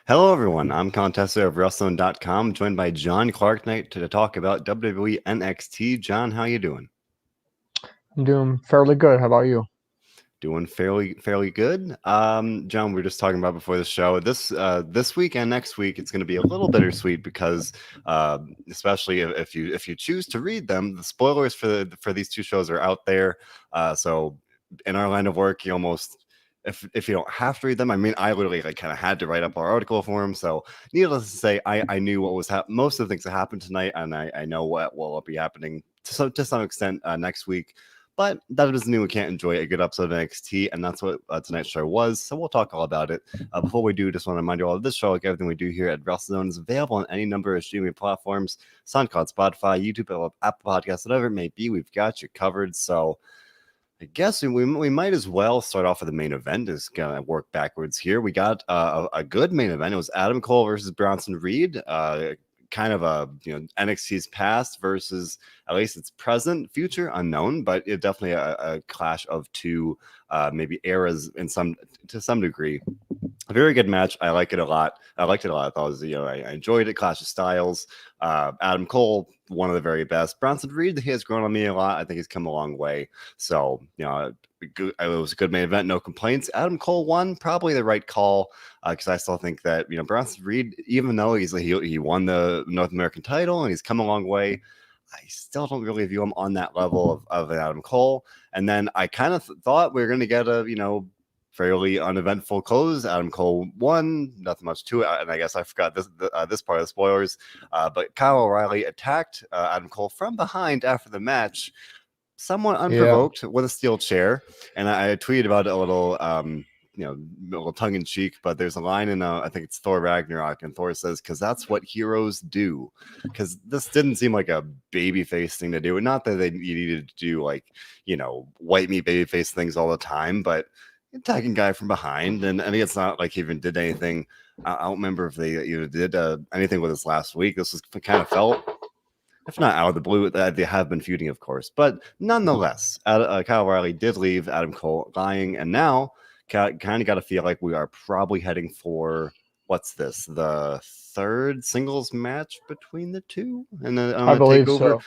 Hello, everyone. I'm Colin Tessier of WrestleZone.com, joined by John Clark tonight to talk about WWE NXT. John, how you doing? I'm doing fairly good. How about you? Doing fairly good. John, we were just talking about before the show. This week and next week, it's going to be a little bittersweet because, especially if you choose to read them, the spoilers for these two shows are out there. So in our line of work, you almost if you don't have to read them, I mean, I literally kind of had to write up our article for them. So needless to say, I knew what was most of the things that happened tonight, and I know what will be happening to some extent next week. But that doesn't mean we can't enjoy a good episode of NXT, and that's what tonight's show was. So we'll talk all about it. Before we do, just want to remind you all of this show, like everything we do here at WrestleZone, is available on any number of streaming platforms: SoundCloud, Spotify, YouTube, Apple Podcasts, whatever it may be. We've got you covered. So I guess we might as well start off with the main event. Is gonna work backwards here. We got a good main event. It was Adam Cole versus Bronson Reed. Kind of a NXT's past versus at least its present, future unknown, but it definitely a clash of two maybe eras to some degree. A very good match. I like it a lot. I liked it a lot. I thought it was, I enjoyed it. Clash of styles. Adam Cole, one of the very best. Bronson Reed, he has grown on me a lot. I think he's come a long way. So, it was a good main event. No complaints. Adam Cole won. Probably the right call because I still think that, Bronson Reed, even though he won the North American title and he's come a long way, I still don't really view him on that level of Adam Cole. And then I kind of thought we were going to get a, fairly uneventful close. Adam Cole won, nothing much to it, and I guess I forgot this part of the spoilers. But Kyle O'Reilly attacked Adam Cole from behind after the match, somewhat unprovoked, with a steel chair. And I tweeted about it a little, a little tongue in cheek. But there's a line in I think it's Thor Ragnarok, and Thor says, "Because that's what heroes do." Because this didn't seem like a babyface thing to do, and not that you needed to do white meat babyface things all the time, but attacking guy from behind, and I think it's not like he even did anything. I don't remember if they did anything with us last week. This was kind of felt, if not out of the blue, that they have been feuding, of course, but nonetheless, Kyle O'Reilly did leave Adam Cole lying, and now kind of got to feel like we are probably heading for what's this, the third singles match between the two, and then on I the believe takeover.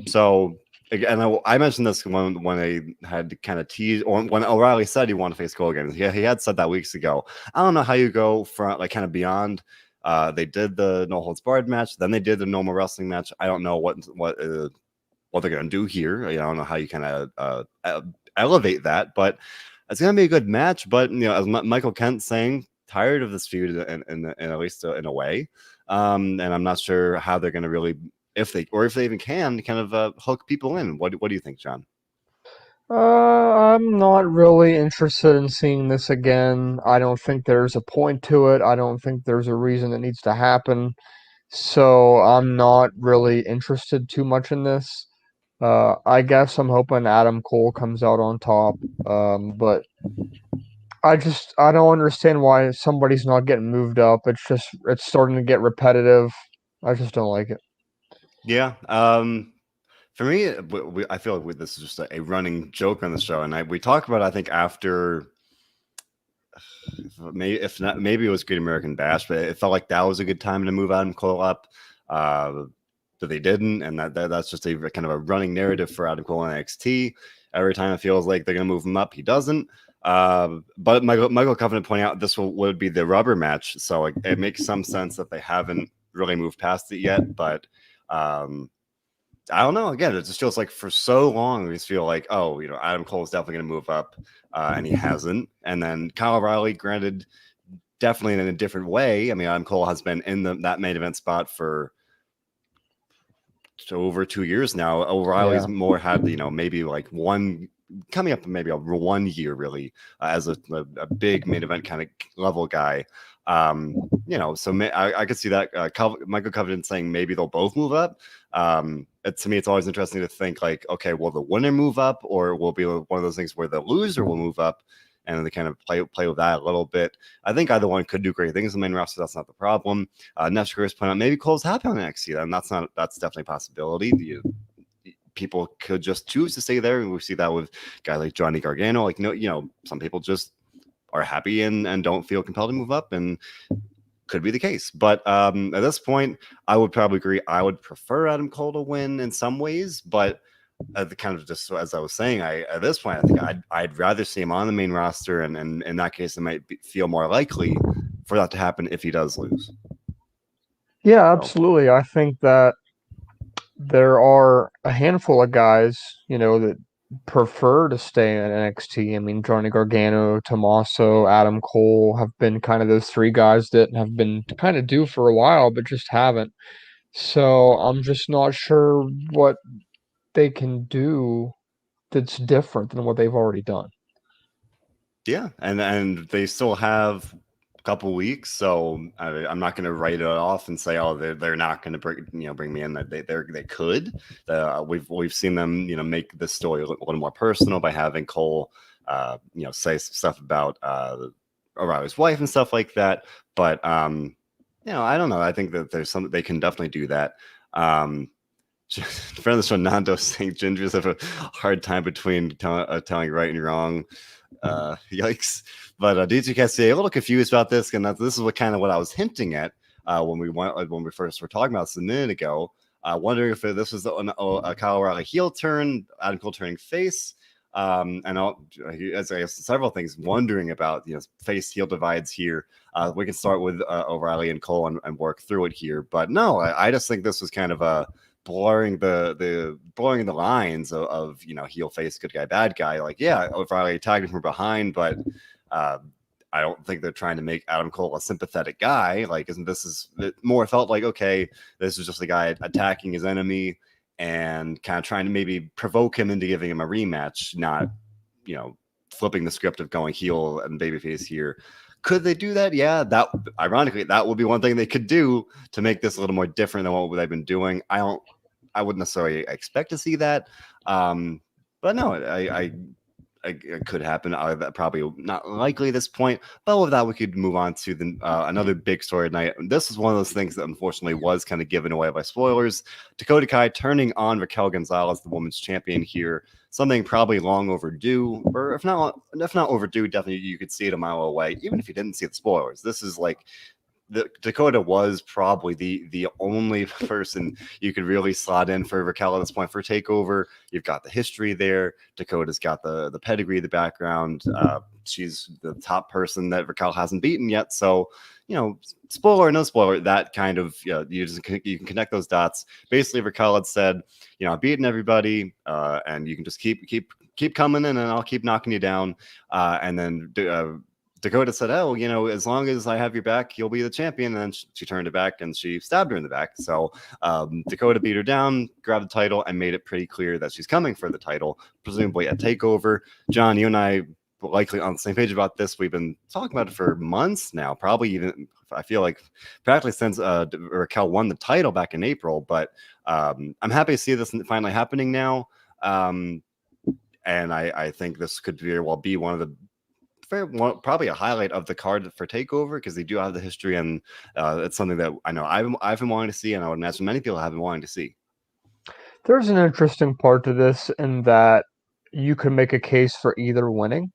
so. So again, I mentioned this when they had kind of teased, or when O'Reilly said he wanted to face Cole again. He had said that weeks ago. I don't know how you go from kind of beyond. They did the no holds barred match, then they did the normal wrestling match. I don't know what they're gonna do here. I don't know how you kind of elevate that, but it's gonna be a good match. But as Michael Kent saying, tired of this feud in at least in a way, and I'm not sure how they're gonna really, if they even can, kind of hook people in. What do you think, John? I'm not really interested in seeing this again. I don't think there's a point to it. I don't think there's a reason it needs to happen. So I'm not really interested too much in this. I guess I'm hoping Adam Cole comes out on top. But I don't understand why somebody's not getting moved up. It's starting to get repetitive. I just don't like it. Yeah. For me, I feel like this is just a running joke on the show, and we talked about, I think, after maybe, if not, maybe it was Great American Bash, but it felt like that was a good time to move Adam Cole up. But they didn't, and that's just a kind of a running narrative for Adam Cole in NXT. Every time it feels like they're going to move him up, he doesn't. But Michael Covenant pointing out this would be the rubber match, so it makes some sense that they haven't really moved past it yet. But I don't know. Again, it just feels like for so long we just feel like, oh, Adam Cole is definitely going to move up, and he hasn't. And then Kyle O'Reilly, granted, definitely in a different way. I mean, Adam Cole has been in that main event spot for over 2 years now. O'Reilly's more had maybe like coming up maybe a 1 year really as a big main event kind of level guy. So I could see that Michael Covenant saying maybe they'll both move up. To me, it's always interesting to think like, okay, will the winner move up, or will be one of those things where the loser will move up, and they kind of play with that a little bit. I think either one could do great things in the main roster. That's not the problem. Next, Chris pointed out maybe Cole's happy on NXT, and that's definitely a possibility. People could just choose to stay there, and we see that with guys like Johnny Gargano. Like, some people just are happy and don't feel compelled to move up, and could be the case. But at this point, I would probably agree. I would prefer Adam Cole to win in some ways, but the kind of just as I was saying, at this point, I think I'd rather see him on the main roster, and in that case, it might feel more likely for that to happen if he does lose. Yeah, absolutely. I think that there are a handful of guys, that prefer to stay in NXT. I mean, Johnny Gargano, Tommaso, Adam Cole have been kind of those three guys that have been kind of due for a while, but just haven't. So I'm just not sure what they can do that's different than what they've already done. Yeah, and they still have a couple weeks, so I'm not going to write it off and say, oh, they're not going to bring me in. That they could. We've seen them make this story a little more personal by having Cole say some stuff about O'Reilly's wife and stuff like that. But I don't know. I think that there's some they can definitely do that. Friend of the show, Nando saying Gingers have a hard time between telling right and wrong. Yikes. But DJ Tessier a little confused about this, and this is what I was hinting at when we first were talking about this a minute ago. Wondering if this was a Kyle O'Reilly heel turn, Adam Cole turning face. And as I guess several things, wondering about face heel divides here. We can start with O'Reilly and Cole and work through it here. But no, I just think this was kind of a blurring the lines of heel face, good guy, bad guy. Like, yeah, O'Reilly attacked him from behind, but I don't think they're trying to make Adam Cole a sympathetic guy. Like, it more felt like, okay, this is just a guy attacking his enemy and kind of trying to maybe provoke him into giving him a rematch, not flipping the script of going heel and babyface here. Could they do that? Yeah, ironically, that would be one thing they could do to make this a little more different than what they've been doing. I wouldn't necessarily expect to see that. But no, it could happen. Probably not likely at this point. But with that, we could move on to another big story tonight. This is one of those things that unfortunately was kind of given away by spoilers. Dakota Kai turning on Raquel Gonzalez, the women's champion here. Something probably long overdue, or if not overdue, definitely you could see it a mile away, even if you didn't see the spoilers. This is like Dakota was probably the only person you could really slot in for Raquel at this point for TakeOver. You've got the history there. Dakota's got the pedigree, the background. She's the top person that Raquel hasn't beaten yet. So, spoiler or no spoiler, that kind of you can connect those dots. Basically, Raquel had said, I've beaten everybody, and you can just keep coming in, and I'll keep knocking you down. And then Dakota said, oh, as long as I have your back, you'll be the champion. And then she turned it back and she stabbed her in the back. So Dakota beat her down, grabbed the title, and made it pretty clear that she's coming for the title, presumably at TakeOver. John, you and I were likely on the same page about this. We've been talking about it for months now, probably even, I feel like, practically since Raquel won the title back in April. But I'm happy to see this finally happening now. And I think this could very well be one of the probably a highlight of the card for TakeOver, because they do have the history, and it's something that I know I've been wanting to see, and I would imagine many people have been wanting to see. There's an interesting part to this in that you can make a case for either winning.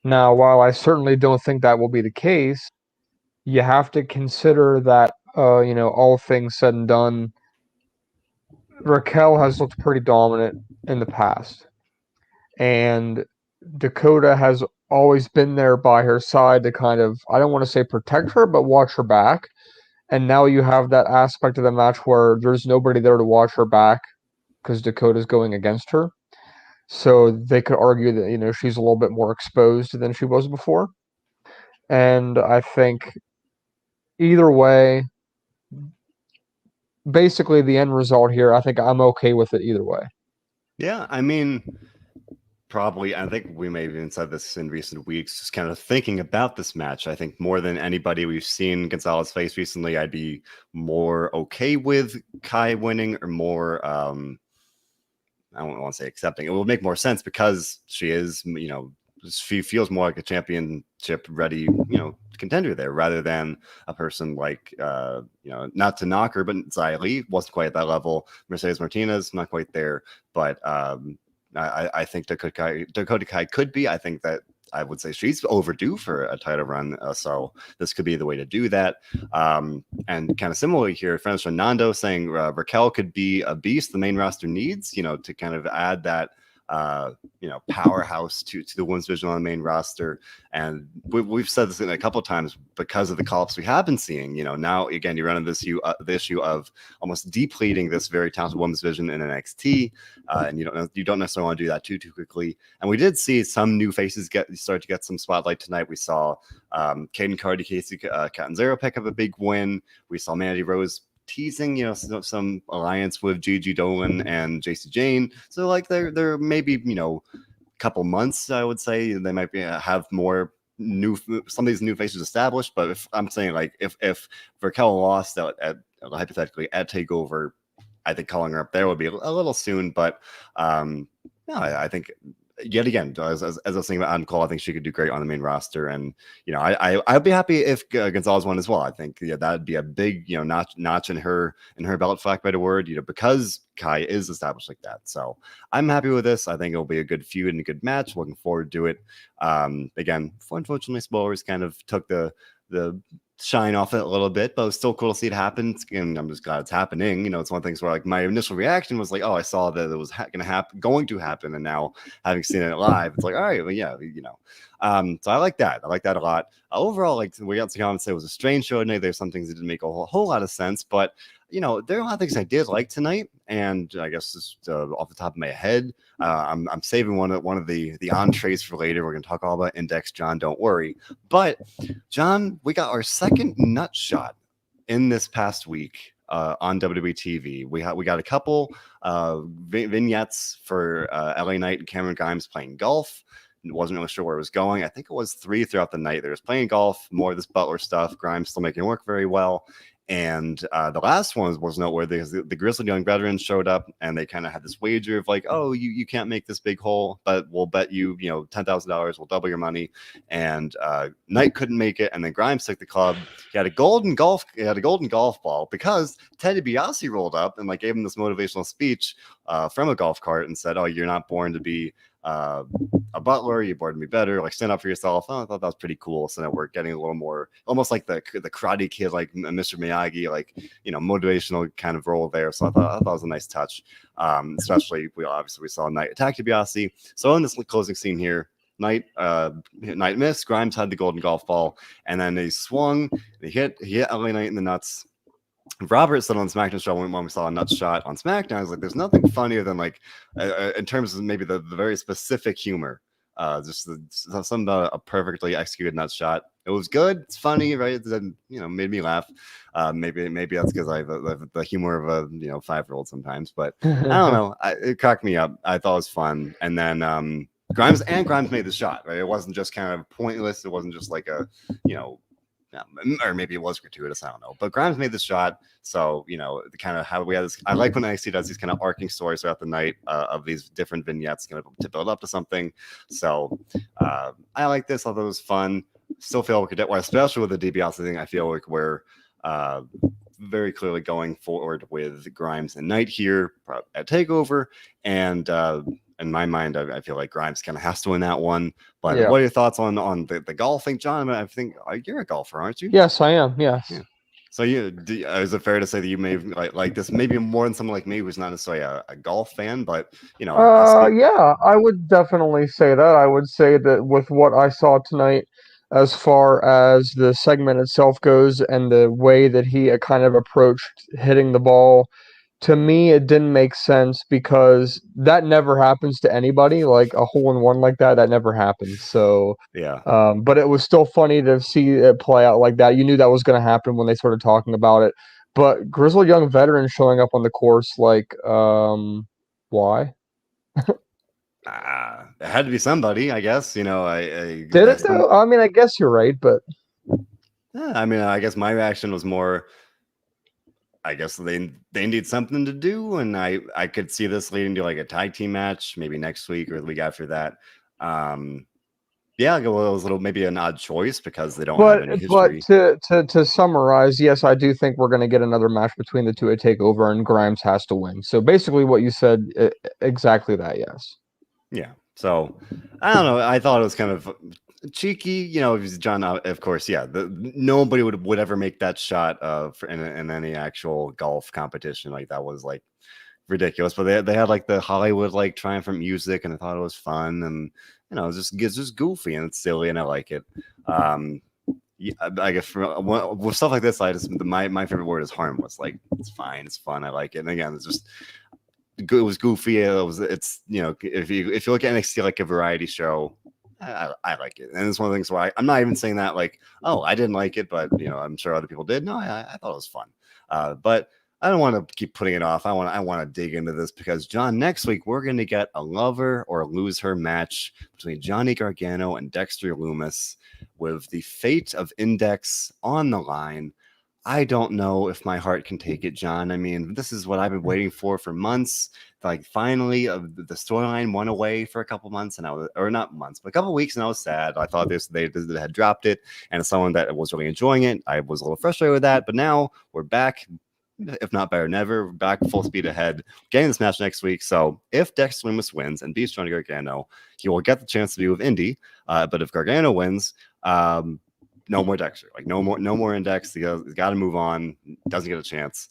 Now, while I certainly don't think that will be the case, you have to consider that, all things said and done, Raquel has looked pretty dominant in the past. And Dakota has always been there by her side to kind of, I don't want to say protect her, but watch her back. And now you have that aspect of the match where there's nobody there to watch her back because Dakota's going against her. So they could argue that, she's a little bit more exposed than she was before. And I think either way, basically the end result here, I think I'm okay with it either way. Yeah, I mean, probably, I think we may have even said this in recent weeks, just kind of thinking about this match. I think more than anybody we've seen Gonzalez face recently, I'd be more okay with Kai winning, or more, I don't want to say accepting. It will make more sense because she is, she feels more like a championship ready, contender there, rather than a person like, not to knock her, but Xia Li wasn't quite at that level. Mercedes Martinez, not quite there, but I think Dakota Kai could be. I think that I would say she's overdue for a title run. So this could be the way to do that. And kind of similarly here, friends from Nando saying Raquel could be a beast the main roster needs, to kind of add that powerhouse to the women's division on the main roster. And we've said this a couple of times because of the call-ups we have been seeing. Now again, you run into the issue of almost depleting this very talented women's division in NXT, and you don't necessarily want to do that too quickly. And we did see some new faces start to get some spotlight tonight. We saw Caden Cardi, Casey Catanzaro pick up a big win. We saw Mandy Rose teasing, some alliance with Gigi Dolan and JC Jane. So like they're maybe, couple months, I would say they might have more some of these new faces established. But if I'm saying like if Raquel lost hypothetically at TakeOver, I think calling her up there would be a little soon. But no, I think yet again, as I was saying about Cole, I think she could do great on the main roster, and I'd be happy if Gonzalez won as well. I think that'd be a big notch in her belt, for lack of a better word, because Kai is established like that. So I'm happy with this. I think it'll be a good feud and a good match. Looking forward to it. Again, unfortunately, spoilers kind of took the shine off it a little bit, but it was still cool to see it happen, and I'm just glad it's happening. It's one of the things where like my initial reaction was like, oh, I saw that it was going to happen, and now having seen it live, it's like, all right, well, yeah, so I like that a lot. Overall, like we got to comment say it was a strange show tonight. There's some things that didn't make a whole lot of sense, but there are a lot of things I did like tonight, and I guess just off the top of my head, I'm saving one of the entrees for later. We're going to talk all about Index John, don't worry. But John, we got our second nut shot in this past week on WWE TV. We got a couple vignettes for LA Knight and Cameron Grimes playing golf. Wasn't really sure where it was going. I think it was 3 throughout the night. There was playing golf, more of this Butler stuff. Grimes still making it work very well. And the last one was noteworthy because the Grizzled Young Veterans showed up, and they kind of had this wager of like, oh, you can't make this big hole, but we'll bet you, $10,000, we'll double your money. And Knight couldn't make it, and then Grimes took the club. He had a golden golf ball because Teddy DiBiase rolled up and like gave him this motivational speech from a golf cart and said, oh, you're not born to be a butler, you're born to be better, like stand up for yourself. Oh, I thought that was pretty cool. So now we're getting a little more almost like the Karate Kid, like Mr. Miyagi, like motivational kind of role there. So I thought it was a nice touch. Especially we saw Knight attack DiBiase. So in this closing scene here, Knight missed, Grimes had the golden golf ball, and then they swung, he hit LA Knight in the nuts. Robert said on SmackDown show when we saw a nut shot on SmackDown, I was like, there's nothing funnier than like in terms of maybe the very specific humor, just something about a perfectly executed nut shot. It was good, it's funny, right? It made me laugh. Maybe that's because I have the humor of a 5-year-old sometimes, but I don't know. It cracked me up. I thought it was fun, and then Grimes made the shot, right? It wasn't just kind of pointless. It wasn't just like a or maybe it was gratuitous, I don't know. But Grimes made the shot, so the kind of how we had this. I like when NXT does these kind of arcing stories throughout the night of these different vignettes, to build up to something. So I like this. I thought it was fun. Still feel we could get, especially with the DiBiase thing. I feel like we're very clearly going forward with Grimes and Knight here at TakeOver, and in my mind, I feel like Grimes kind of has to win that one. But what are your thoughts on the golfing, John? I think you're a golfer, aren't you? Yes, I am. Yes. Yeah. So is it fair to say that you may like this maybe more than someone like me who's not necessarily a golf fan, but yeah, I would definitely say that. I would say that with what I saw tonight, as far as the segment itself goes, and the way that he kind of approached hitting the ball, to me, it didn't make sense because that never happens to anybody. Like a hole-in-one like that never happens. So yeah. But it was still funny to see it play out like that. You knew that was going to happen when they started talking about it. But Grizzled Young Veteran showing up on the course, like, why? It had to be somebody, I guess. Did it though? I mean, I guess you're right, but I mean, I guess my reaction was more, I guess they need something to do, and I could see this leading to like a tag team match maybe next week or the week after that. Yeah, well, it was a little maybe an odd choice because they don't have any history. But to summarize, yes, I do think we're going to get another match between the two at TakeOver, and Grimes has to win. So basically, what you said, exactly that. Yes. Yeah. So I don't know. I thought it was kind of cheeky, you know. If he's John, of course, yeah. Nobody would ever make that shot in any actual golf competition. Like that was like ridiculous. But they had like the Hollywood like triumphant music, and I thought it was fun, and you know, it's just goofy and it's silly, and I like it. Yeah, I guess with stuff like this, my favorite word is harmless. Like it's fine, it's fun, I like it. And again, it's just it was goofy. It's you know, if you look at NXT like a variety show, I like it. And it's one of the things why I'm not even saying that like, oh, I didn't like it, but you know, I'm sure other people did. No, I thought it was fun. But I don't want to keep putting it off. I want to dig into this because John, next week we're going to get a lover or lose her match between Johnny Gargano and Dexter Lumis with the fate of Index on the line. I don't know if my heart can take it, John. I mean, this is what I've been waiting for months. Like, finally, the storyline went away for a couple months, and I was, or not months, but a couple weeks, and I was sad. I thought they had dropped it, and as someone that was really enjoying it, I was a little frustrated with that. But now we're back, if not better than ever, back full speed ahead, getting this match next week. So if Dexter Lumis wins and beats Johnny Gargano, he will get the chance to be with Indy. But if Gargano wins, no more Dexter, like no more Index. He's got to move on. Doesn't get a chance.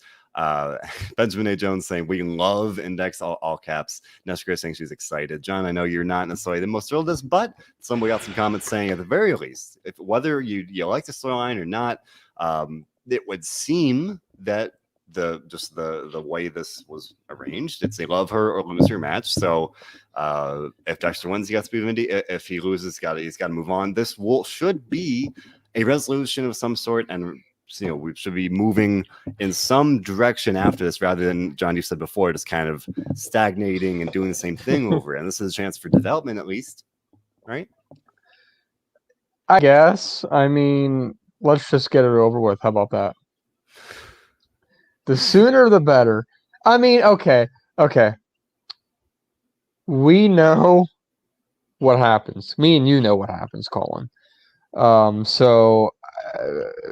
Benjamin A. Jones saying we love Index, all caps. Neshka saying she's excited. John, I know you're not necessarily the most thrilled with this, but somebody got some comments saying at the very least, if whether you like the storyline or not, it would seem that the way this was arranged, it's a love her or lose her match. So if Dexter wins, he gets to be Indy. If he loses, he's got to move on. This should be a resolution of some sort, and you know, we should be moving in some direction after this, rather than, John, you said before, just kind of stagnating and doing the same thing over. And this is a chance for development, at least, right? I guess. I mean, let's just get it over with. How about that? The sooner the better. I mean, okay. We know what happens. Me and you know what happens, Colin. So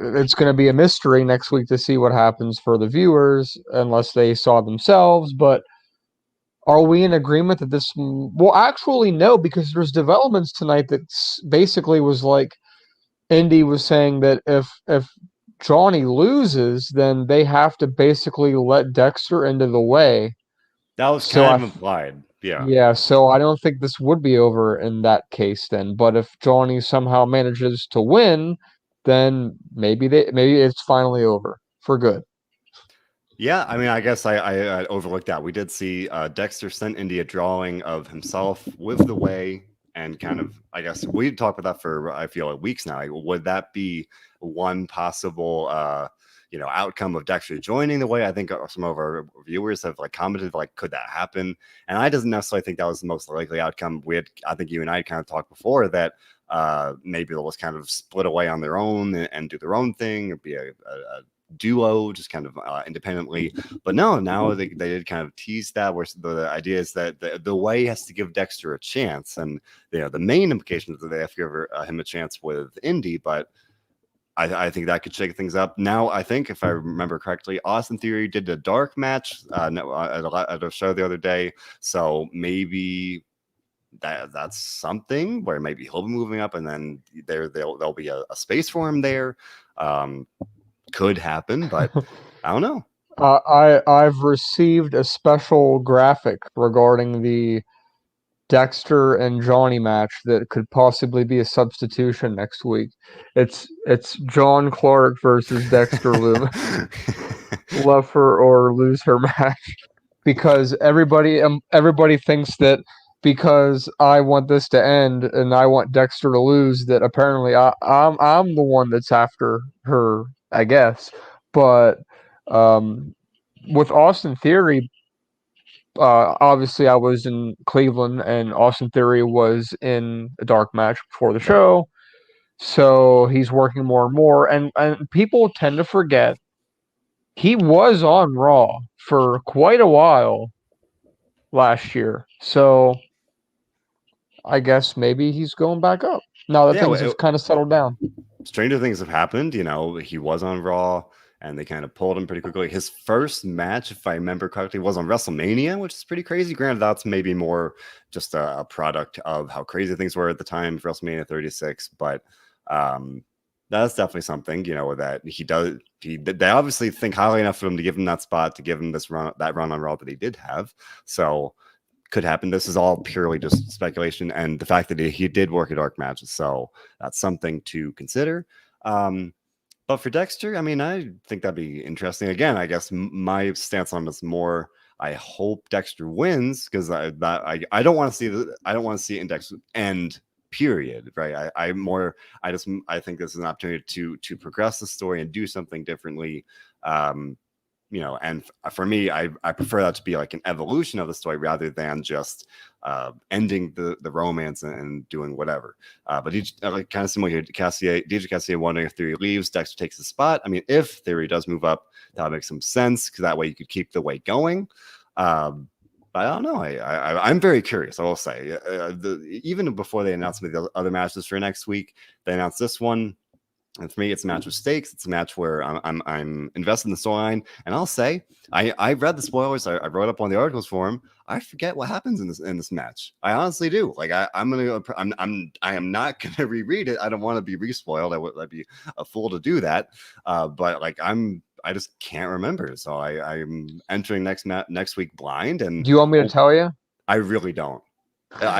it's going to be a mystery next week to see what happens for the viewers, unless they saw themselves. But are we in agreement that this? Well, actually, no, because there's developments tonight that basically was like Indy was saying that if Johnny loses, then they have to basically let Dexter into the way. That was So kind of implied. Yeah. yeah, so I don't think this would be over in that case then. But if Johnny somehow manages to win, then maybe it's finally over for good. Yeah, I mean, I guess I overlooked that. We did see Dexter sent Indy a drawing of himself with the way, and kind of, I guess we talked about that for, I feel like, weeks now. Like, would that be one possible outcome of Dexter joining the way? I think some of our viewers have like commented like, could that happen? And I doesn't necessarily think that was the most likely outcome. I think you and I kind of talked before that maybe they'll just kind of split away on their own and do their own thing, or be a duo just kind of independently. But no, now they did kind of tease that, where the idea is that the way has to give Dexter a chance, and the main implication is that they have to give him a chance with Indy. But I think that could shake things up. Now, I think, if I remember correctly, Austin Theory did a dark match at a show the other day. So maybe that's something where maybe he'll be moving up, and then there'll be a space for him there. Could happen, but I don't know. I've received a special graphic regarding the Dexter and Johnny match that could possibly be a substitution next week. It's John Clark versus Dexter Lumis. Love her or lose her match, because everybody thinks that because I want this to end and I want Dexter to lose, that apparently I'm the one that's after her, I guess. But with Austin Theory, obviously I was in Cleveland and Austin Theory was in a dark match before the show. So he's working more and more, and people tend to forget he was on Raw for quite a while last year. So I guess maybe he's going back up now that things have kind of settled down. Stranger things have happened. He was on Raw. and they kind of pulled him pretty quickly. His first match, if I remember correctly, was on WrestleMania, which is pretty crazy. Granted, that's maybe more just a product of how crazy things were at the time for WrestleMania 36, but that's definitely something, that he does. They obviously think highly enough of him to give him that spot, to give him that run on Raw that he did have. So could happen. This is all purely just speculation, and the fact that he did work a dark matches, so that's something to consider. But for Dexter, I mean, I think that'd be interesting. Again, I guess my stance on this more. I hope Dexter wins because I don't want to see it in Dexter end. Period. Right. I think this is an opportunity to progress the story and do something differently. And for me, I prefer that to be like an evolution of the story rather than just ending the romance and doing whatever. But like kind of similar here to DJ Cassier wondering if Theory leaves, Dexter takes the spot. I mean, if Theory does move up, that would make some sense because that way you could keep the weight going. But I don't know. I'm very curious. I will say, even before they announced the other matches for next week, they announced this one. And for me, it's a match with stakes. It's a match where I'm invested in the storyline. And I'll say, I read the spoilers. I wrote up on the articles for him. I forget what happens in this match. I honestly do. Like I am not gonna reread it. I don't want to be re-spoiled. I'd be a fool to do that. But like I just can't remember. So I'm entering next week blind. And do you want me to tell you? I really don't.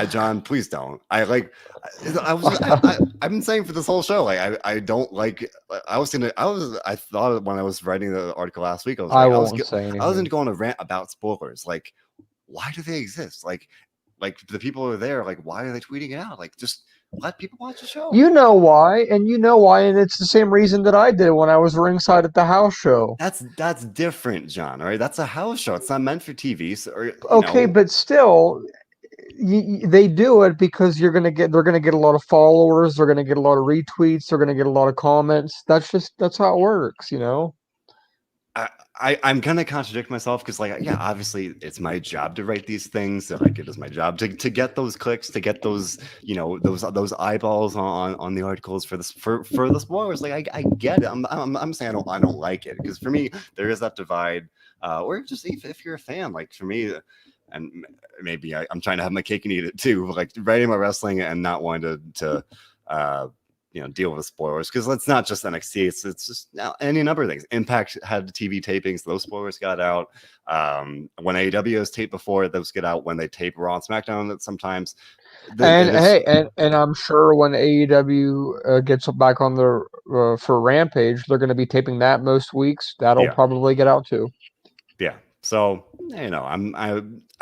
John, please don't. I've been saying for this whole show, like I don't like. I thought when I was writing the article last week, I was going to go on a rant about spoilers. Like, why do they exist? Like the people who are there, like, why are they tweeting it out? Like, just let people watch the show. You know why, and it's the same reason that I did when I was ringside at the house show. That's different, John. All right, that's a house show. It's not meant for TV. So, okay, but still. They do it because they're gonna get a lot of followers, they're gonna get a lot of retweets, they're gonna get a lot of comments. That's how it works, I'm gonna contradict myself because, like, yeah, obviously it's my job to write these things. Like, it is my job to get those clicks, to get those, those eyeballs on the articles for the spoilers. Like, I get it. I'm saying I don't like it because for me there is that divide. Or just if you're a fan, like for me. And maybe I'm trying to have my cake and eat it too, like writing about wrestling and not wanting to deal with spoilers because it's not just NXT. It's just any number of things. Impact had the TV tapings; those spoilers got out. When AEW has taped before, those get out. When they tape Raw and SmackDown, that sometimes. And I'm sure when AEW gets back on for Rampage, they're going to be taping that most weeks. That'll probably get out too. Yeah. So I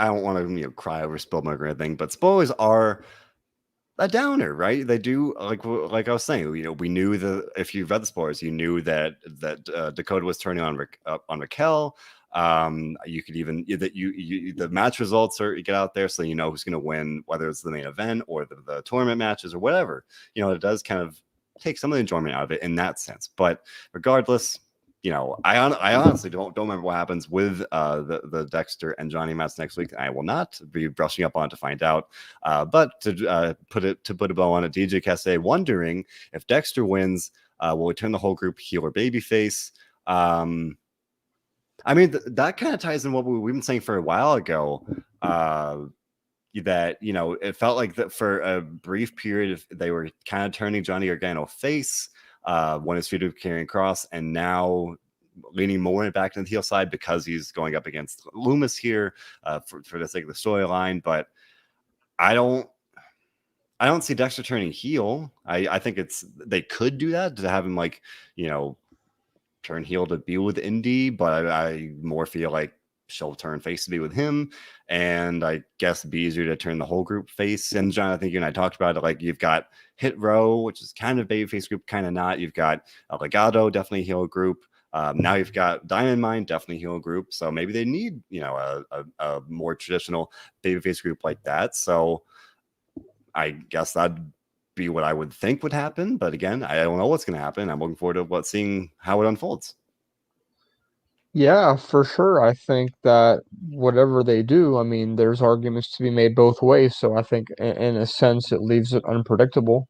don't want to cry over spilled milk or anything, but spoilers are a downer, right? They do like I was saying. We knew if you read the spoilers, you knew that Dakota was turning on Raquel. You could even the match results get out there, so you know who's going to win, whether it's the main event or the tournament matches or whatever. It does kind of take some of the enjoyment out of it in that sense. But regardless. I honestly don't remember what happens with the Dexter and Johnny match next week. I will not be brushing up on it to find out. But to put a bow on it, DJ Cassier wondering if Dexter wins, will it turn the whole group heel or babyface? I mean, that kind of ties in what we've been saying for a while ago. That it felt like that for a brief period they were kind of turning Johnny Gargano face. When his feud with Karrion Kross, and now leaning more back to the heel side because he's going up against Loomis here for the sake of the storyline. But I don't see Dexter turning heel. I think they could do that to have him turn heel to be with Indy, but I more feel like she'll turn face to be with him, and I guess it'd be easier to turn the whole group face. And John, I think you and I talked about it. Like you've got Hit Row, which is kind of babyface group, kind of not. You've got Legado, definitely heel group. Now you've got Diamond Mine, definitely heel group. So maybe they need a more traditional babyface group like that. So I guess that'd be what I would think would happen. But again, I don't know what's going to happen. I'm looking forward to seeing how it unfolds. Yeah, for sure. I think that whatever they do, I mean, there's arguments to be made both ways. So I think, in a sense, it leaves it unpredictable.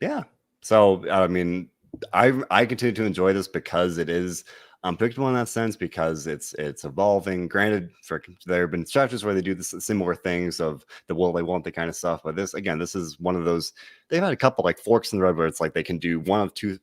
Yeah. So I mean, I continue to enjoy this because it is unpredictable in that sense, because it's evolving. Granted, there have been stretches where they do this similar things of the will they won't they kind of stuff, but this is one of those. They've had a couple like forks in the road where it's like they can do one of two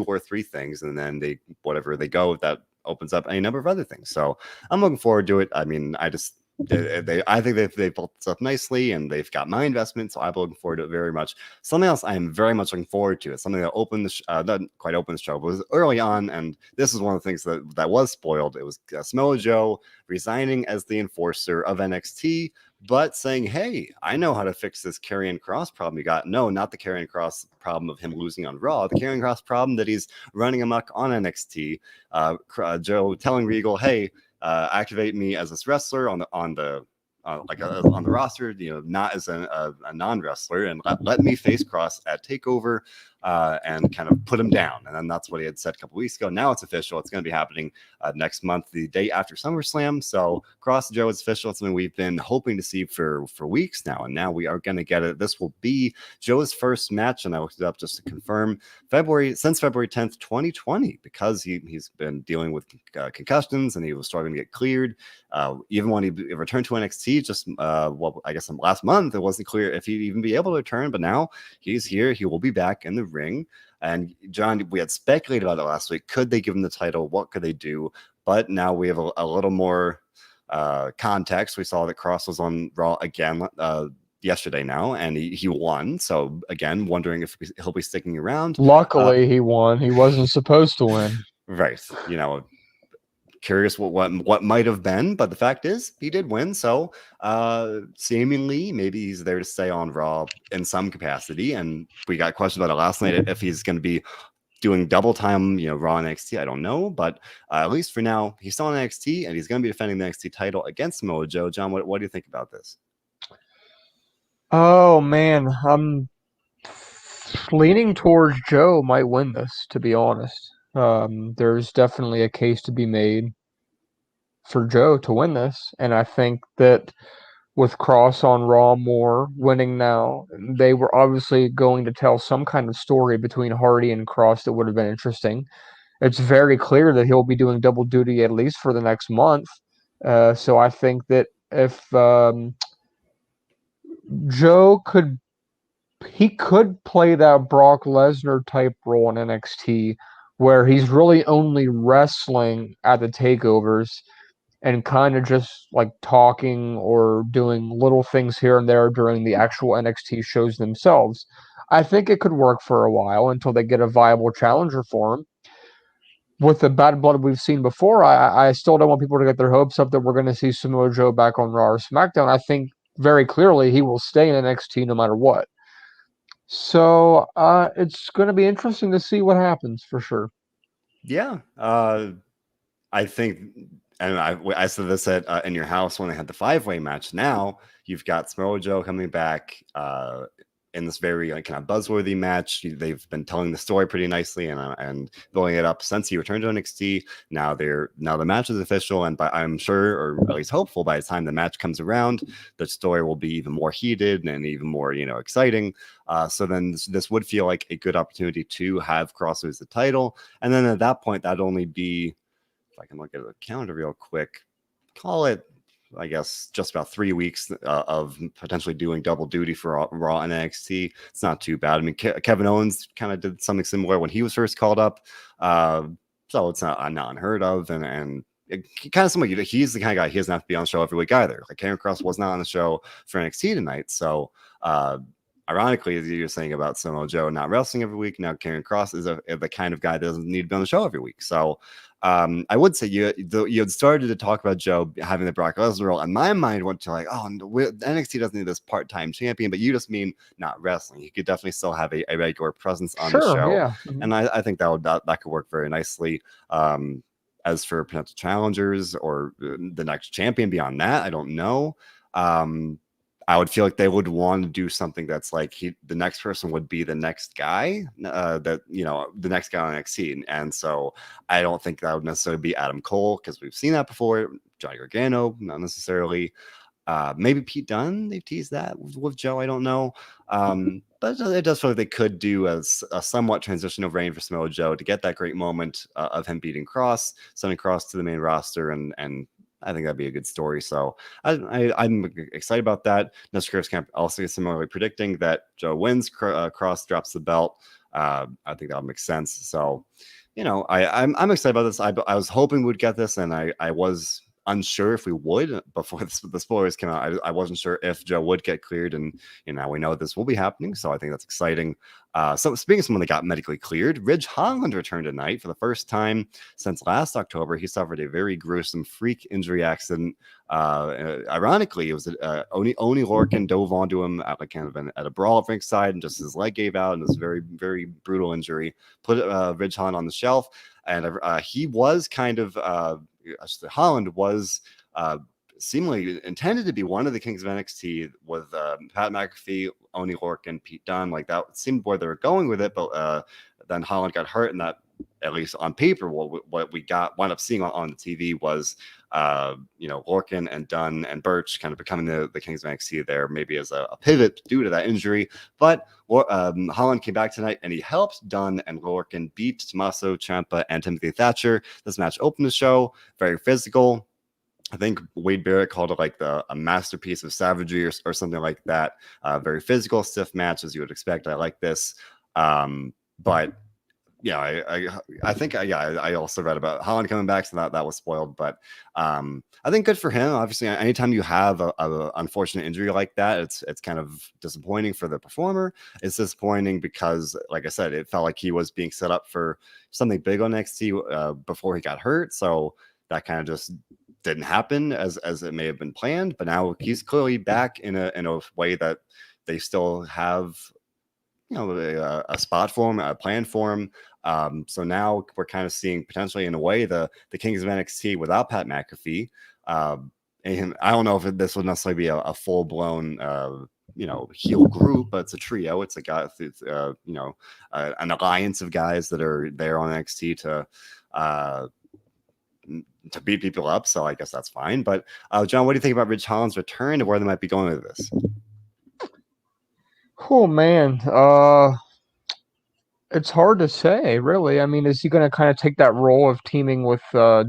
or three things, and then whatever they go, that opens up any number of other things. So I'm looking forward to it. I mean, I think they built this up nicely, and they've got my investment, so I'm looking forward to it very much. Something else I am very much looking forward to. It's something that opened not quite opened the show, but was early on, and this is one of the things that was spoiled. It was Samoa Joe resigning as the enforcer of NXT, but saying, "Hey, I know how to fix this Karrion Kross problem you got." No, not the Karrion Kross problem of him losing on Raw. The Karrion Kross problem that he's running amok on NXT. Joe telling Regal, "Hey, activate me as this wrestler on the on the roster, not as a non wrestler, and let me face Kross at Takeover, and kind of put him down." And then that's what he had said a couple weeks ago. Now it's official. It's going to be happening next month, the day after SummerSlam. So Kross Joe is official. It's something we've been hoping to see for weeks now, and now we are going to get it. This will be Joe's first match, and I looked it up just to confirm. Since February 10th, 2020, because he's been dealing with concussions, and he was struggling to get cleared. Even when he returned to NXT I guess last month, it wasn't clear if he'd even be able to return, but now he's here. He will be back in the ring. And John, we had speculated about it last week. Could they give him the title? What could they do? But now we have a little more context. We saw that Kross was on Raw again yesterday now, and he won. So again, wondering if he'll be sticking around. Luckily, he won. He wasn't supposed to win. Right. Curious what might have been, but the fact is he did win. So seemingly maybe he's there to stay on Raw in some capacity. And we got questions about it last night if he's going to be doing double time, Raw and NXT. I don't know, but at least for now, he's still on NXT, and he's going to be defending the NXT title against Samoa Joe. John, what do you think about this? Oh man, I'm leaning towards Joe might win this, to be honest. There's definitely a case to be made for Joe to win this, and I think that with Kross on Raw more winning now, they were obviously going to tell some kind of story between Hardy and Kross that would have been interesting. It's very clear that he'll be doing double duty at least for the next month. So I think that if Joe could play that Brock Lesnar type role in NXT where he's really only wrestling at the takeovers and kind of just like talking or doing little things here and there during the actual NXT shows themselves. I think it could work for a while until they get a viable challenger for him. With the bad blood we've seen before, I still don't want people to get their hopes up that we're going to see Samoa Joe back on Raw or SmackDown. I think very clearly he will stay in NXT no matter what. So it's going to be interesting to see what happens for sure. Yeah, I think, and I said this at in your house when they had the 5-way match. Now you've got Samoa Joe coming back in this very kind of buzzworthy match. They've been telling the story pretty nicely and building it up since he returned to NXT. Now the match is official, and I'm sure, or at least hopeful, by the time the match comes around, the story will be even more heated and even more exciting. So then this would feel like a good opportunity to have Kross lose the title, and then at that point that'd only be, if I can look at the calendar real quick, call it, I guess, just about 3 weeks of potentially doing double duty for Raw and NXT. It's not too bad. I mean, Kevin Owens kind of did something similar when he was first called up, so it's not unheard of, and kind of similar. He's the kind of guy, he doesn't have to be on the show every week either. Like Karrion Kross was not on the show for NXT tonight, so ironically, as you were saying about Samoa Joe not wrestling every week, now Karrion Kross is the kind of guy that doesn't need to be on the show every week. So I would say you had started to talk about Joe having the Brock Lesnar role, and my mind went to like, oh, NXT doesn't need this part-time champion, but you just mean not wrestling. He could definitely still have a regular presence on the show, yeah. And I think that could work very nicely. As for potential challengers or the next champion beyond that, I don't know. I would feel like they would want to do something that's like the next person would be the next guy, the next guy on NXT. And so I don't think that would necessarily be Adam Cole, because we've seen that before. Johnny Gargano, not necessarily. Maybe Pete Dunne, they teased that with Joe. I don't know. but it does feel like they could do a somewhat transitional reign for Samoa Joe to get that great moment of him beating Kross, sending Kross to the main roster, and I think that'd be a good story. So I'm excited about that. Nestor Camp also similarly predicting that Joe wins, Kross drops the belt. I think that would make sense. So, I'm excited about this. I was hoping we'd get this, and I was unsure if we would before the spoilers came out. I wasn't sure if Joe would get cleared, and now we know this will be happening. So I think that's exciting. So speaking of someone that got medically cleared, Ridge Holland returned tonight for the first time since last October. He suffered a very gruesome freak injury accident. Ironically, it was Oni Lorcan dove onto him at at a brawl at ringside, and just his leg gave out, and it was a very, very brutal injury. Put Ridge Holland on the shelf, and he was kind of Holland was seemingly intended to be one of the Kings of NXT with Pat McAfee, Oni Lorcan, Pete Dunne. Like that seemed where they were going with it, but then Holland got hurt, and that, at least on paper, what we wound up seeing on the TV was Lorcan and Dunne and Birch kind of becoming the Kings of NXT there, maybe as a pivot due to that injury. But Holland came back tonight, and he helped Dunne and Lorcan beat Tommaso Ciampa and Timothy Thatcher. This match opened the show, very physical. I think Wade Barrett called it like a masterpiece of savagery or something like that. Very physical, stiff match, as you would expect. I like this. But yeah, I think I also read about Holland coming back, so that was spoiled. But I think good for him. Obviously, anytime you have a unfortunate injury like that, it's kind of disappointing for the performer. It's disappointing because, like I said, it felt like he was being set up for something big on NXT before he got hurt. So that kind of just didn't happen as it may have been planned. But now he's clearly back in a way that they still have a spot for him, a plan for him. So now we're kind of seeing potentially, in a way, the Kings of NXT without Pat McAfee. And I don't know if this would necessarily be a full blown heel group, but it's a trio. It's a guy, an alliance of guys that are there on NXT to beat people up. So I guess that's fine. But John, what do you think about Ridge Holland's return and where they might be going with this? Oh man, it's hard to say, really. I mean, is he going to kind of take that role of teaming with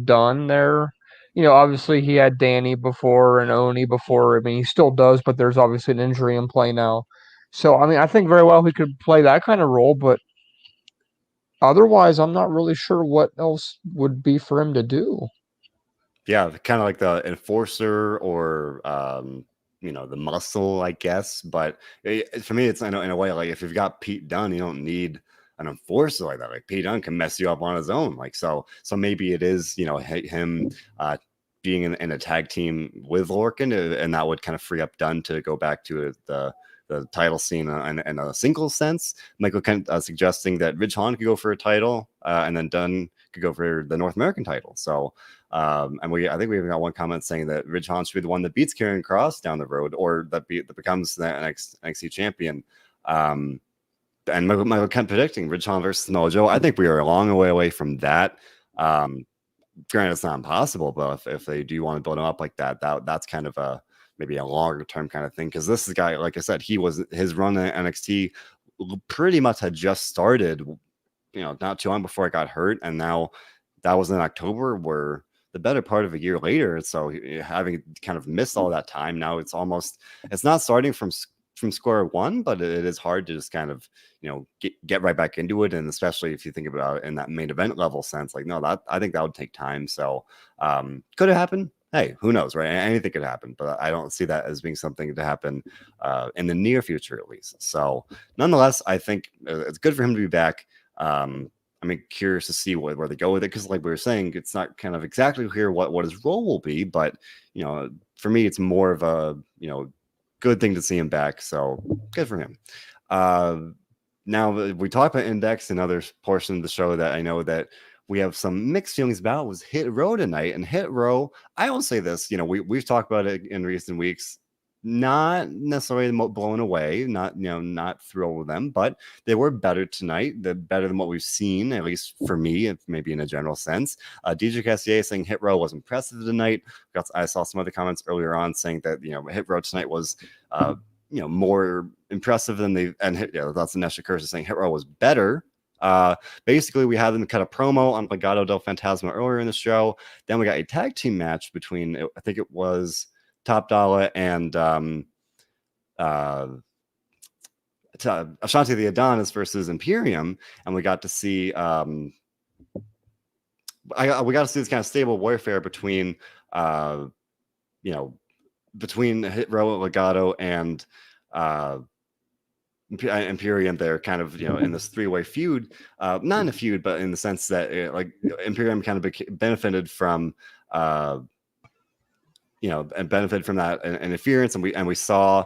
Dunn there? Obviously he had Danny before and Oni before. I mean, he still does, but there's obviously an injury in play now. So, I mean, I think very well he could play that kind of role, but otherwise, I'm not really sure what else would be for him to do. Yeah, kind of like the enforcer or the muscle, I guess. But for me, it's in a way, like if you've got Pete Dunne, you don't need an enforcer like that. Like Pete Dunne can mess you up on his own. Like so maybe it is him being in a tag team with Lorcan, and that would kind of free up Dunne to go back to the title scene in a single sense. Michael Kent suggesting that Ridge Holland could go for a title, and then Dunne could go for the North American title. So, and I think we even got one comment saying that Ridge Holland should be the one that beats Karrion Kross down the road, or that becomes the NXT champion. And Michael Kent predicting Ridge Holland versus Samoa Joe. I think we are a long way away from that. Granted, it's not impossible, but if they do want to build him up like that's kind of maybe a longer term kind of thing. Because this guy, like I said, his run in NXT pretty much had just started, not too long before I got hurt, and now that was in October. We're the better part of a year later, so having kind of missed all that time, now it's not starting from square one, but it is hard to just kind of get right back into it. And especially if you think about it in that main event level sense, like I think that would take time. So could it happen? Hey, who knows, right? Anything could happen, but I don't see that as being something to happen in the near future, at least. So nonetheless, I think it's good for him to be back. I'm curious to see where they go with it, because like we were saying, it's not kind of exactly clear what his role will be, but for me, it's more of a good thing to see him back. So good for him. Now we talked about Index, another portion of the show that I know that we have some mixed feelings about was Hit Row tonight. And Hit Row, I will say this, we've talked about it in recent weeks. Not necessarily blown away, not thrilled with them, but they were better tonight. They're better than what we've seen, at least for me, maybe in a general sense. DJ Tessier saying Hit Row was impressive tonight. I saw some other comments earlier on saying that Hit Row tonight was more impressive than they, and that's the Nesha Curse saying Hit Row was better. Basically, we had them cut a promo on Legado del Fantasma earlier in the show. Then we got a tag team match between, I think it was Top Dollar and Ashanti the Adonis versus Imperium, and we got to see we got to see this kind of stable warfare between between Hit Row, Legado, and Imperium. They're kind of in this three-way feud, not in a feud, but in the sense that Imperium kind of benefited from and benefited from that interference, and we saw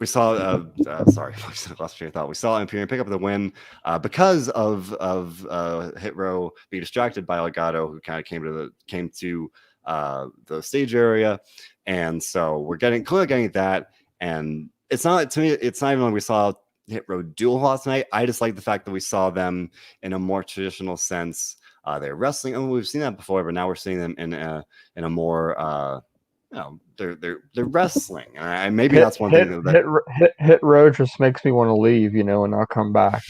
sorry, lost train of thought. We saw Imperium pick up the win because of Hit Row being distracted by Legado, who kind of came to the stage area, and so we're clearly getting that. And it's not, to me, it's not even like we saw Hit Row duel last night. I just like the fact that we saw them in a more traditional sense. They're wrestling, and we've seen that before, but now we're seeing them in a more they're wrestling, and maybe that's one thing that Hit Row just makes me want to leave, and not come back.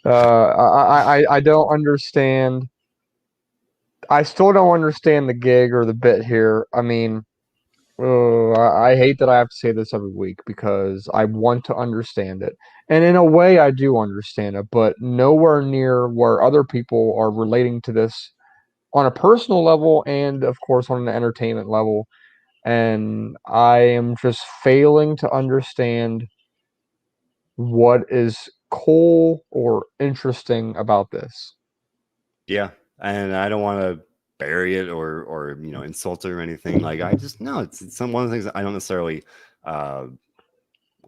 I don't understand. I still don't understand the gig or the bit here. I mean, I hate that I have to say this every week because I want to understand it. And in a way, I do understand it, but nowhere near where other people are relating to this on a personal level and, of course, on an entertainment level. And I am just failing to understand what is cool or interesting about this. Yeah, and I don't want to bury it or insult it or anything. Like, I just no, it's one of the things that I don't necessarily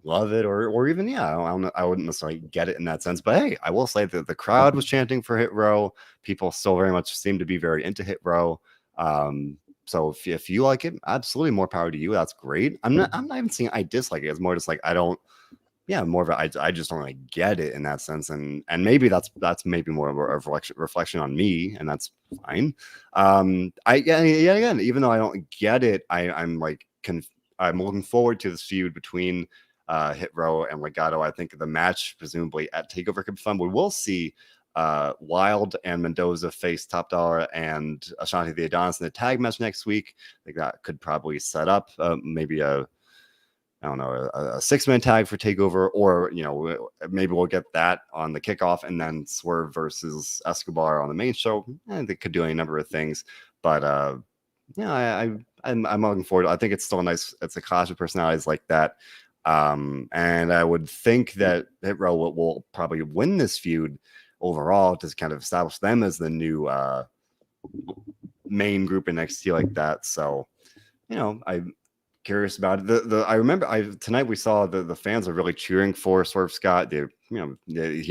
love it or even I wouldn't necessarily get it in that sense. But hey, I will say that the crowd was chanting for Hit Row. People still very much seem to be very into Hit Row. So if you like it, absolutely more power to you. That's great. I'm not even saying I dislike it. It's more just like I don't. Yeah, more of I just don't really get it in that sense, and maybe that's maybe more of a reflection on me, and that's fine. Again, even though I don't get it, I'm looking forward to this feud between Hit Row and Legado. I think the match, presumably at Takeover, could be fun. We will see Wild and Mendoza face Top Dollar and Ashanti the Adonis in the tag match next week. I think that could probably set up maybe a 6-man tag for Takeover, or maybe we'll get that on the kickoff, and then Swerve versus Escobar on the main show. They could do any number of things, but I'm looking forward. I think it's still nice. It's a clash of personalities like that, and I would think that Hit Row will probably win this feud overall to kind of establish them as the new main group in NXT like that. So I'm curious about it. I remember tonight we saw the fans are really cheering for Swerve Scott. He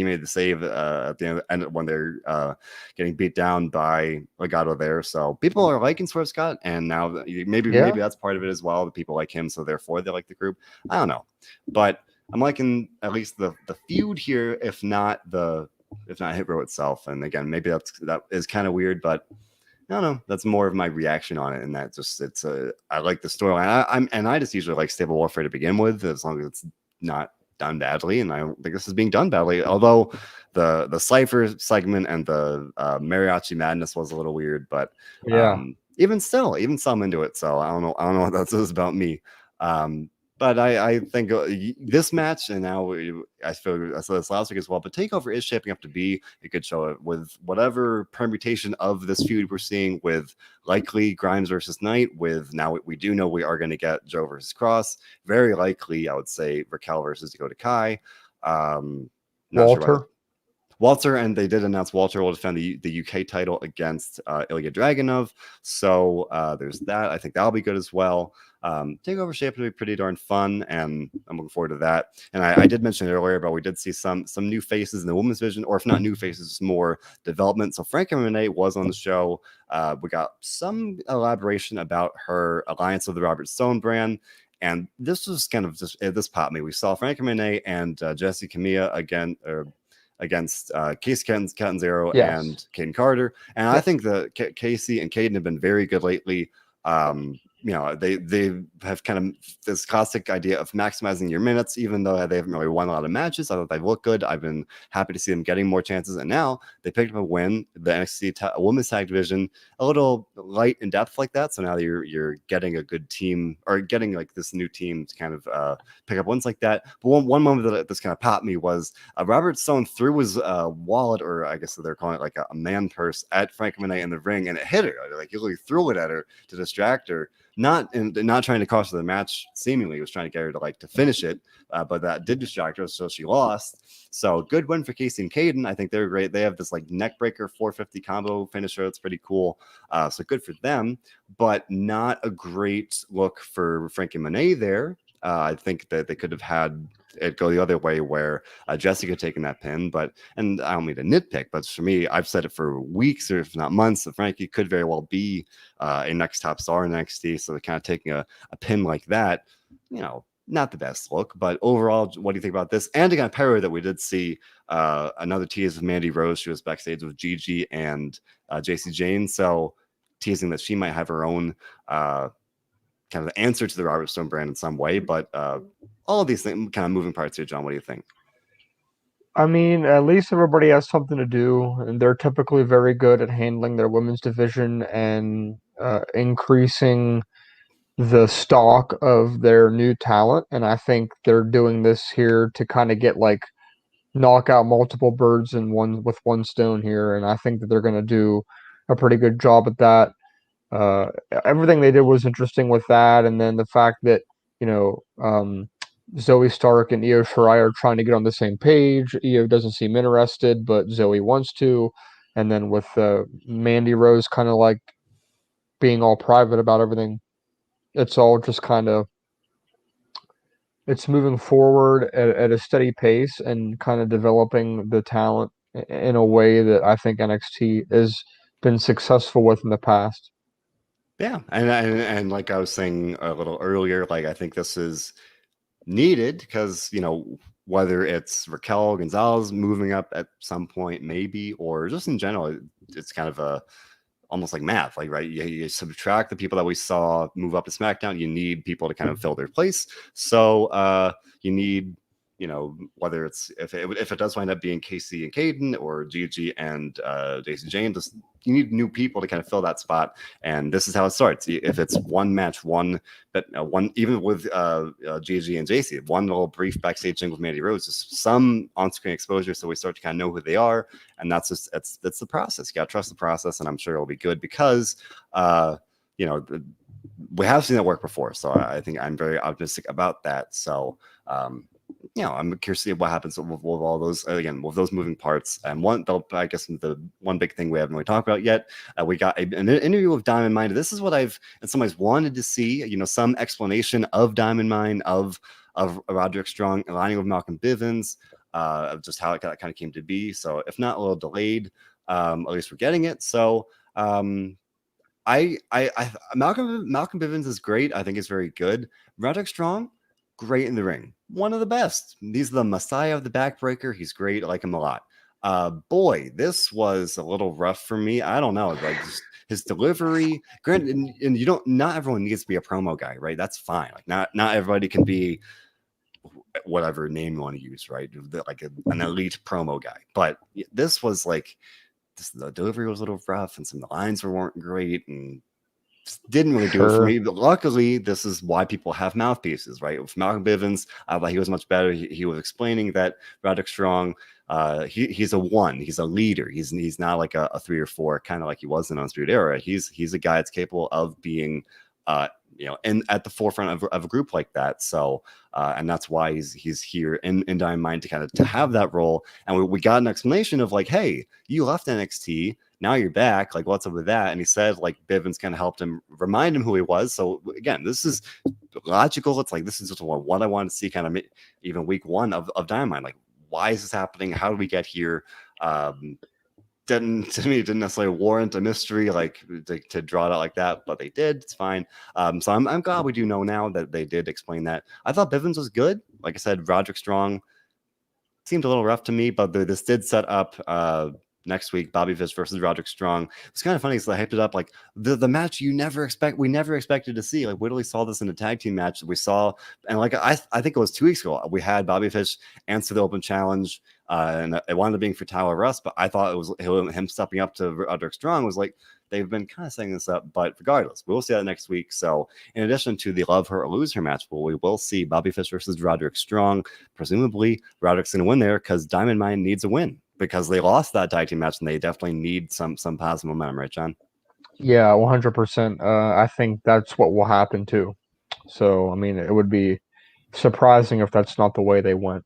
made the save at the end when they're getting beat down by Legado there. So people are liking Swerve Scott, and now maybe that's part of it as well. The people like him, so therefore they like the group. I don't know, but I'm liking at least the feud here, if not Hit Row itself. And again, maybe that is kind of weird, but I don't know. That's more of my reaction on it, and that just I like the storyline. I just usually like stable warfare to begin with, as long as it's not done badly, and I don't think this is being done badly. Although the Cypher segment and the Mariachi Madness was a little weird, but even some into it. So I don't know what that says about me. But I think this match, and now I said this last week as well, but Takeover is shaping up to be a good show with whatever permutation of this feud we're seeing, with likely Grimes versus Knight, with now we do know we are going to get Joe versus Cross. Very likely, I would say, Raquel versus Dakota Kai. Walter, and they did announce Walter will defend the UK title against Ilya Dragunov. So there's that. I think that'll be good as well. Takeover shaped to be pretty darn fun, and I'm looking forward to that. And I did mention it earlier, but we did see some new faces in the women's division, or if not new faces, more development. So Frankie Monet was on the show. We got some elaboration about her alliance with the Robert Stone brand. And this was kind of this popped me. We saw Frankie Monet and Jesse Camilla against Casey Catanzaro and Caden Carter. And I think that Casey and Caden have been very good lately. they have kind of this classic idea of maximizing your minutes, even though they haven't really won a lot of matches. I thought they look good. I've been happy to see them getting more chances, and now they picked up a win. The NXT Women's Tag Division a little light in depth like that, so now you're getting a good team, or getting like this new team to kind of pick up wins like that. But one moment that this kind of popped me was Robert Stone threw his wallet, or I guess they're calling it like a man purse, at Frankie Monet in the ring, and it hit her. Like he really threw it at her to distract her. Not trying to cost her the match. Seemingly, he was trying to get her to finish it, but that did distract her, so she lost. So good win for Casey and Caden. I think they're great. They have this like neck breaker 450 combo finisher. That's pretty cool. So good for them, but not a great look for Frankie Monet there. I think that they could have had it go the other way, where Jessica taking that pin. And I don't mean to nitpick, but for me, I've said it for weeks, or if not months, that Frankie could very well be a next top star in NXT. So they're kind of taking a pin like that, not the best look. But overall, what do you think about this? And again, Perry, that we did see another tease of Mandy Rose. She was backstage with Gigi and JC Jane. So teasing that she might have her own kind of the answer to the Robert Stone brand in some way. But all of these things, kind of moving parts here, John. What do you think? I mean, at least everybody has something to do, and they're typically very good at handling their women's division and increasing the stock of their new talent. And I think they're doing this here to kind of get like knock out multiple birds in one stone here. And I think that they're going to do a pretty good job at that. Uh, Everything they did was interesting with that, and then the fact that you know Zoe Stark and Io Shirai are trying to get on the same page. Io doesn't seem interested, but Zoe wants to. And then with Mandy Rose kind of like being all private about everything, it's all just kind of it's moving forward at a steady pace and kind of developing the talent in a way that I think NXT has been successful with in the past. Yeah, and like I was saying a little earlier, like I think this is needed because whether it's Raquel Gonzalez moving up at some point, maybe, or just in general, it's kind of a almost like math, like right, you subtract the people that we saw move up to SmackDown, you need people to kind of fill their place. So you need, whether it's if it does wind up being Casey and Caden, or Gigi and Jason James, you need new people to kind of fill that spot. And this is how it starts. If it's one match, one even with Gigi and JC, one little brief backstage thing with Mandy Rose, just some on-screen exposure, so we start to kind of know who they are. And that's the process. You gotta trust the process, and I'm sure it'll be good because we have seen that work before. So I think I'm very optimistic about that. So I'm curious to see what happens with all those, again, with those moving parts. And I guess the one big thing we haven't really talked about yet, we got an interview with Diamond Mine. This is what I've in some ways wanted to see, some explanation of Diamond Mine, of Roderick Strong aligning with Malcolm Bivens, of just how it kind of came to be. So if not a little delayed, at least we're getting it. So Malcolm Bivens is great. I think it's very good. Roderick Strong, great in the ring, one of the best. He's the messiah of the backbreaker. He's great. I like him a lot. Boy, this was a little rough for me. I don't know, like just his delivery. Granted, and not everyone needs to be a promo guy, right? That's fine. Like not everybody can be whatever name you want to use, right? Like an elite promo guy. But this was like the delivery was a little rough, and some of the lines weren't great, and didn't really do it for me. But luckily, this is why people have mouthpieces, right? With Malcolm Bivens, I thought he was much better. He was explaining that Roderick Strong, he's a one, he's a leader. He's not like a 3 or 4, kind of like he was in Undisputed Era. He's a guy that's capable of being at the forefront of a group like that. So and that's why he's here in Diamond Mine to kind of to have that role. And we got an explanation of like, hey, you left NXT, now you're back, like what's up with that? And he said like Bivens kind of helped him, remind him who he was. So again, this is logical. It's like this is just what I wanted to see kind of even week 1 of Diamond Mine. Like, why is this happening? How did we get here? Didn't necessarily warrant a mystery like to draw it out like that, but they did. It's fine. So I'm glad we do know now that they did explain that. I thought Bivens was good. Like I said, Roderick Strong seemed a little rough to me, but this did set up next week, Bobby Fish versus Roderick Strong. It's kind of funny because they hyped it up like the match we never expected to see. Like we literally saw this in a tag team match that we saw, and like I think it was 2 weeks ago, we had Bobby Fish answer the open challenge. And it wound up being for Tyler Russ, but I thought it was him stepping up to Roderick Strong was like, they've been kind of setting this up, but regardless, we'll see that next week. So in addition to the love her or lose her match, we will see Bobby Fish versus Roderick Strong. Presumably Roderick's going to win there because Diamond Mine needs a win because they lost that tag team match and they definitely need some positive momentum, right, John? Yeah, 100%. I think that's what will happen too. So, I mean, it would be surprising if that's not the way they went.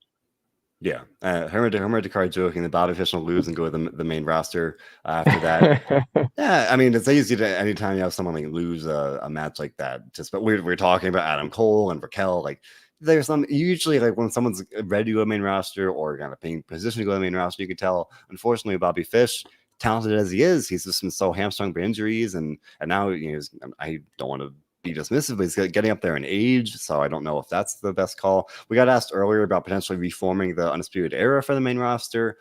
Yeah, Herman Dakar joking that Bobby Fish will lose and go to the main roster after that. Yeah, I mean, it's easy to anytime you have someone like lose a match like that. Just but we're talking about Adam Cole and Raquel. Like there's some usually like when someone's ready to go to the main roster or kind of being positioned to go to the main roster, you can tell. Unfortunately, Bobby Fish, talented as he is, he's just been so hamstrung by injuries, and now I don't want to be dismissive, but he's getting up there in age, so I don't know if that's the best call. We got asked earlier about potentially reforming the Undisputed Era for the main roster.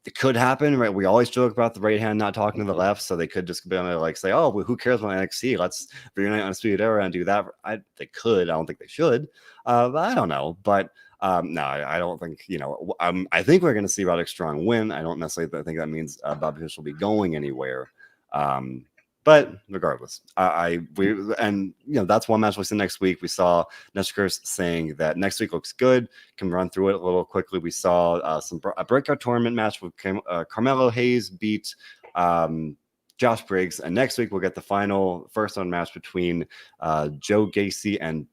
It could happen, right? We always joke about the right hand not talking to the left, so they could just be on there like say, "Oh, well, who cares about NXT? Let's reunite Undisputed Era and do that." They could. I don't think they should. But I don't know. But no, I don't think I think we're going to see Roderick Strong win. I don't necessarily think that means Bobby Fish will be going anywhere. But regardless, that's one match we'll see next week. We saw Neshkurs saying that next week looks good. Can run through it a little quickly. We saw a breakout tournament match with Carmelo Hayes beat Josh Briggs, and next week we'll get the final first round match between Joe Gacy and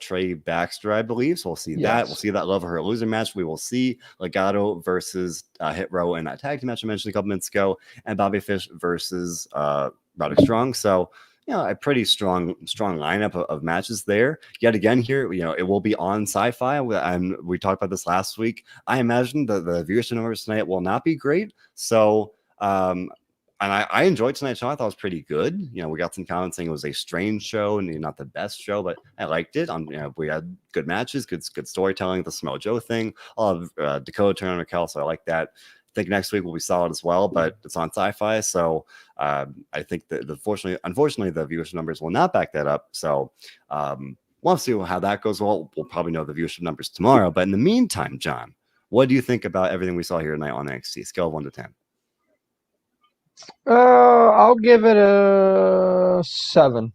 Trey Baxter, I believe. So we'll see that. We'll see that love her loser match. We will see Legato versus Hit Row in that tag team match I mentioned a couple minutes ago, and Bobby Fish versus Roderick Strong. So a pretty strong lineup of matches there. Yet again here, it will be on Sci-Fi, and we talked about this last week. I imagine the viewership numbers tonight will not be great. So and I enjoyed tonight's show. I thought it was pretty good. We got some comments saying it was a strange show and not the best show, but I liked it. We had good matches, good storytelling, the Samoa Joe thing, all of Dakota turn on Raquel, so I like that. I think next week will be solid as well, but it's on Sci-Fi, so I think that unfortunately, the viewership numbers will not back that up. So we'll see how that goes. We'll probably know the viewership numbers tomorrow. But in the meantime, John, what do you think about everything we saw here tonight on NXT? Scale of 1 to 10. I'll give it a 7.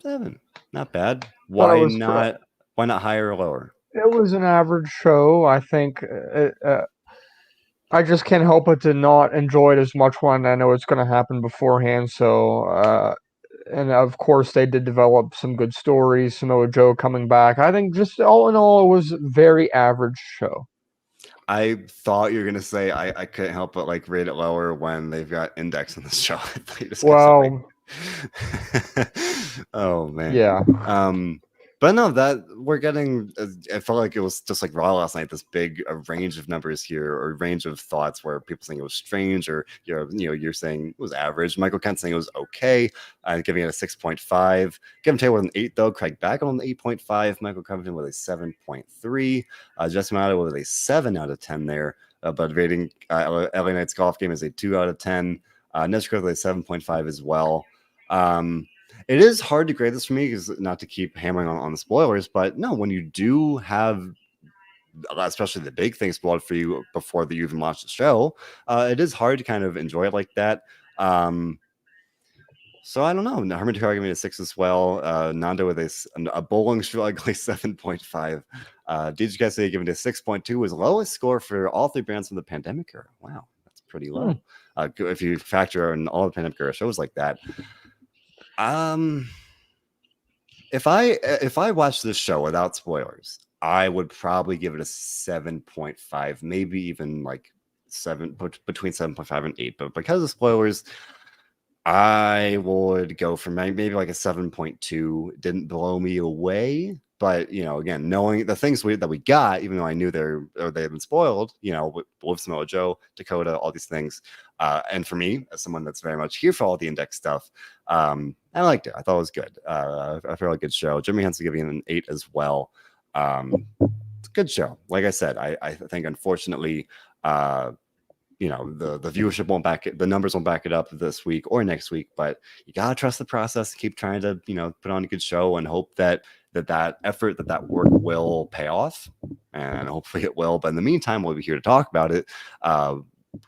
7, not bad. Why not higher or lower? It was an average show. I think I just can't help but to not enjoy it as much when I know it's going to happen beforehand. So, and of course, they did develop some good stories. Samoa Joe coming back. I think just all in all, it was a very average show. I thought you were gonna say I couldn't help but rate it lower when they've got Index on the show. Well, oh man, yeah. But no, that we're getting. I felt like it was just like Raw last night. This big range of numbers here, or range of thoughts, where people saying it was strange, or you're saying it was average. Michael Kent saying it was okay, giving it a 6.5. Kevin Taylor with an 8 though. Craig Back on the 8.5. Michael Covington with a 7.3. Justin Mato with a 7 out of 10 there. But rating LA Knight's golf game is a 2 out of 10. Neshkurs with a 7.5 as well. It is hard to grade this for me because not to keep hammering on the spoilers, but no, when you do have, especially the big things spoiled for you before you even watch the show, it is hard to kind of enjoy it like that. So I don't know. Herman Dakar gave me a 6 as well. Nando with a bowling shrug, 7.5. DJ Cassidy giving it a 6.2, was lowest score for all 3 bands from the pandemic era. Wow, that's pretty low. If you factor in all the pandemic era shows like that. If I watched this show without spoilers, I would probably give it a 7.5, maybe even between 7.5 and 8. But because of spoilers, I would go for maybe like a 7.2. It didn't blow me away, but again, knowing the things that we got, even though I knew they've been spoiled, with Samoa Joe, Dakota, all these things, and for me, as someone that's very much here for all the Index stuff, I liked it. I thought it was good. A fairly good show. Jimmy Henson giving it an 8 as well. It's a good show. Like I said, I think unfortunately, the viewership won't back it, the numbers won't back it up this week or next week, but you gotta trust the process, keep trying to put on a good show and hope that effort, that work will pay off, and hopefully it will. But in the meantime, we'll be here to talk about it,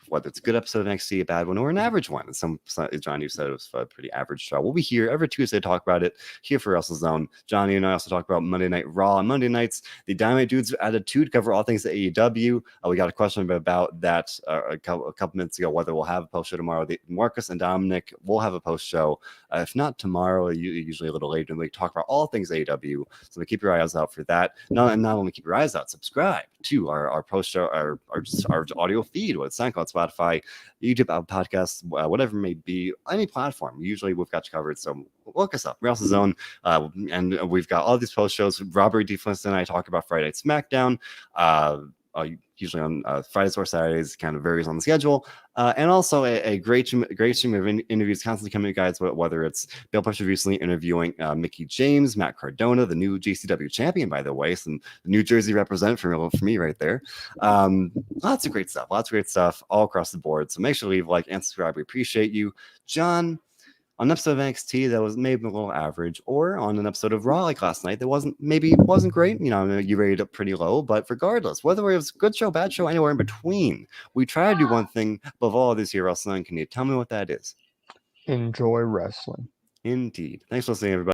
whether it's a good episode of NXT, a bad one, or an average one. Some Johnny said it was a pretty average show. We'll be here every Tuesday to talk about it here for WrestleZone. Johnny and I also talk about Monday Night Raw on Monday nights. The Dynamite Dudes added 2 to cover all things at AEW. We got a question about that a couple minutes ago, whether we'll have a post show tomorrow. Marcus and Dominic will have a post show. If not tomorrow, usually a little later, and we talk about all things AEW. So keep your eyes out for that. Not only keep your eyes out, subscribe to our post show, our audio feed, what's SoundCloud, Spotify, YouTube, podcasts, whatever it may be, any platform. Usually we've got you covered. So look us up, WrestleZone, and we've got all these post shows. Robert D. Flintstone and I talk about Friday Night SmackDown. Usually on Fridays or Saturdays, kind of varies on the schedule, and also a great stream of interviews constantly coming to guys, whether it's Bill Pusher recently interviewing Mickey James, Matt Cardona, the new GCW champion, by the way, some New Jersey represent for me right there. Lots of great stuff all across the board. So make sure to leave a like and subscribe. We appreciate you. John, on an episode of NXT that was maybe a little average, or on an episode of Raw like last night that wasn't great, you rated it pretty low, but regardless, whether it was a good show, bad show, anywhere in between, we try to do one thing above all of this here, WrestleZone. Can you tell me what that is? Enjoy wrestling. Indeed. Thanks for listening, everybody.